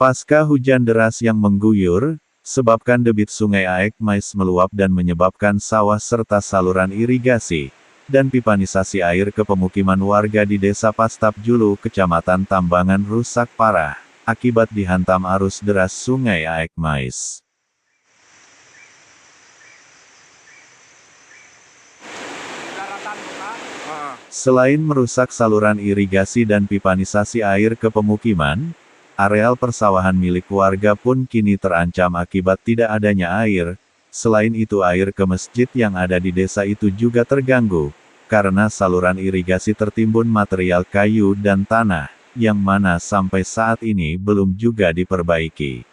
Pasca hujan deras yang mengguyur, sebabkan debit sungai Aikmais meluap dan menyebabkan sawah serta saluran irigasi, dan pipanisasi air ke pemukiman warga di Desa Pastap Julu, Kecamatan Tambangan rusak parah, akibat dihantam arus deras sungai Aikmais. Selain merusak saluran irigasi dan pipanisasi air ke pemukiman, areal persawahan milik warga pun kini terancam akibat tidak adanya air. Selain itu air ke masjid yang ada di desa itu juga terganggu, karena saluran irigasi tertimbun material kayu dan tanah, yang mana sampai saat ini belum juga diperbaiki.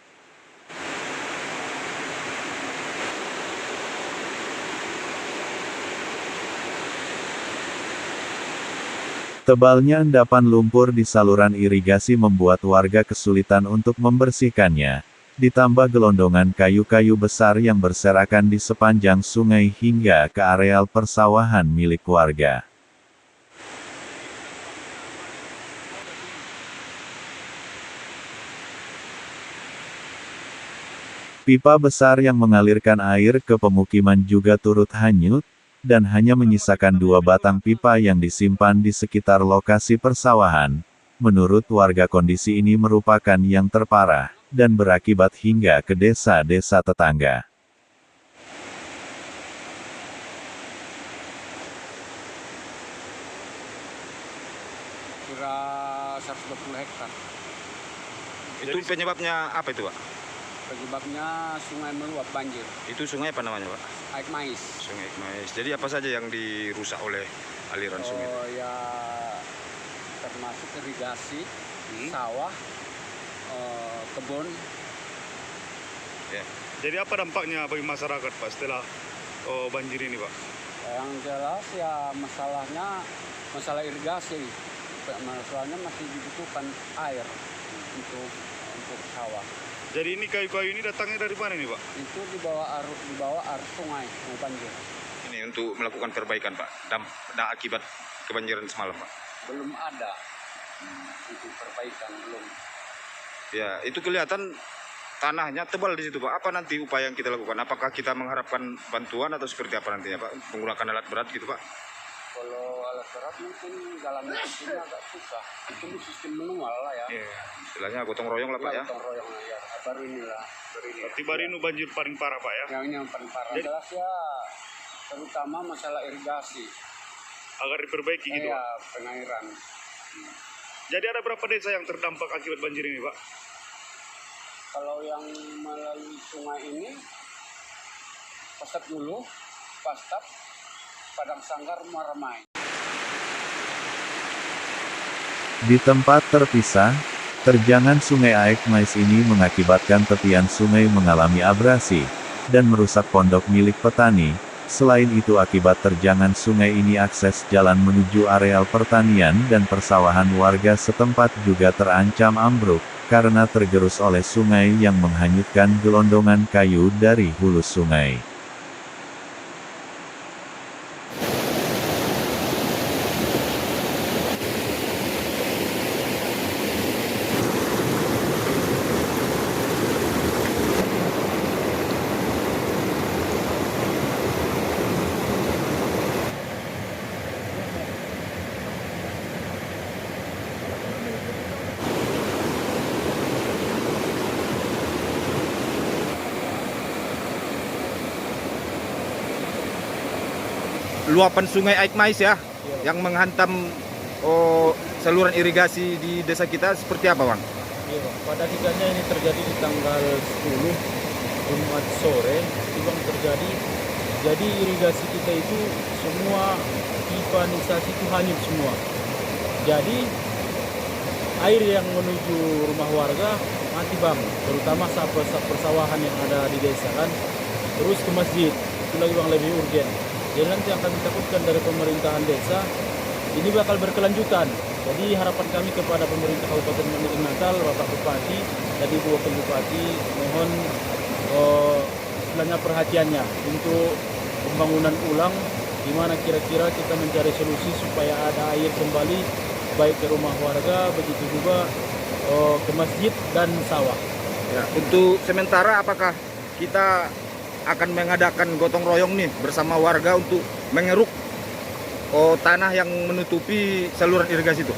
Tebalnya endapan lumpur di saluran irigasi membuat warga kesulitan untuk membersihkannya, ditambah gelondongan kayu-kayu besar yang berserakan di sepanjang sungai hingga ke areal persawahan milik warga. Pipa besar yang mengalirkan air ke pemukiman juga turut hanyut, dan hanya menyisakan 2 batang pipa yang disimpan di sekitar lokasi persawahan. Menurut warga kondisi ini merupakan yang terparah, dan berakibat hingga ke desa-desa tetangga. Kira 120 hektar. Itu penyebabnya apa itu, Pak? Penyebabnya sungai meluap banjir. Itu sungai apa namanya, Pak? Aikmais. Sungai Aikmais. Jadi apa saja yang dirusak oleh aliran sungai itu? Oh ya, termasuk irigasi, sawah, kebun. Ya. Jadi apa dampaknya bagi masyarakat, Pak, setelah banjir ini, Pak? Yang jelas ya masalah irigasi. Masalahnya masih dibutuhkan air untuk sawah. Jadi ini kayu-kayu ini datangnya dari mana nih, Pak? Itu dibawa arus sungai banjir. Ini untuk melakukan perbaikan, Pak. Akibat kebanjiran semalam, Pak. Belum ada untuk perbaikan, belum. Ya, itu kelihatan tanahnya tebal di situ, Pak. Apa nanti upaya yang kita lakukan? Apakah kita mengharapkan bantuan atau seperti apa nantinya, Pak? Menggunakan alat berat gitu, Pak? Kalau alat berat mungkin jalan itu agak susah. Itu sistem manual lah ya. Iya, istilahnya gotong royong lah, Pak, ya. Gotong royong ya. Baru inilah. Berarti baru ini banjir paling parah, Pak, ya? Yang ini yang paling parah. Jelas ya, terutama masalah irigasi. Agar diperbaiki gitu, Ya, Pak? pengairan. Jadi ada berapa desa yang terdampak akibat banjir ini, Pak? Kalau yang melalui sungai ini, Pastap Julu, Pastap, Padang Sanggar, Muaramai. Di tempat terpisah, terjangan sungai Aikmais ini mengakibatkan tepian sungai mengalami abrasi, dan merusak pondok milik petani. Selain itu akibat terjangan sungai ini akses jalan menuju areal pertanian dan persawahan warga setempat juga terancam ambruk, karena tergerus oleh sungai yang menghanyutkan gelondongan kayu dari hulu sungai. Luapan sungai Aikmais ya, yang menghantam saluran irigasi di desa kita seperti apa, Bang? Iya, Bang. Pada akhirnya ini terjadi di tanggal 10 Jumat sore, itu Bang terjadi. Jadi irigasi kita itu semua pipanisasi itu hanyut semua. Jadi air yang menuju rumah warga mati bang, terutama saat persawahan yang ada di desa kan, terus ke masjid itu lagi bang lebih urgen. Jadi nanti yang kami takutkan dari pemerintahan desa ini bakal berkelanjutan. Jadi harapan kami kepada pemerintah Kabupaten Mandiling Natal, Bapak Bupati dan Ibu Wakil Bupati, mohon istilahnya perhatiannya untuk pembangunan ulang, di mana kira-kira kita mencari solusi supaya ada air kembali baik ke rumah warga, begitu juga ke masjid dan sawah. Ya, untuk sementara apakah kita akan mengadakan gotong royong nih bersama warga untuk mengeruk tanah yang menutupi saluran irigasi itu?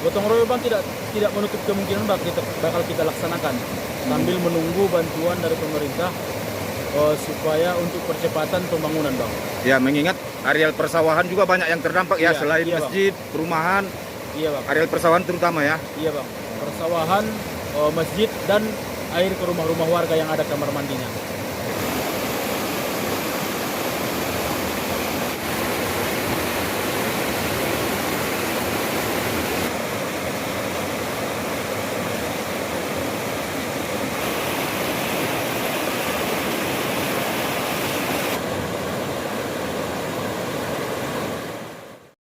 Gotong royong bang tidak menutup kemungkinan bakal kita laksanakan sambil menunggu bantuan dari pemerintah supaya untuk percepatan pembangunan bang. Ya, mengingat areal persawahan juga banyak yang terdampak ya, selain iya, masjid, perumahan, Iya bang. areal persawahan terutama ya. Iya bang. Persawahan, masjid dan air ke rumah-rumah warga yang ada kamar mandinya.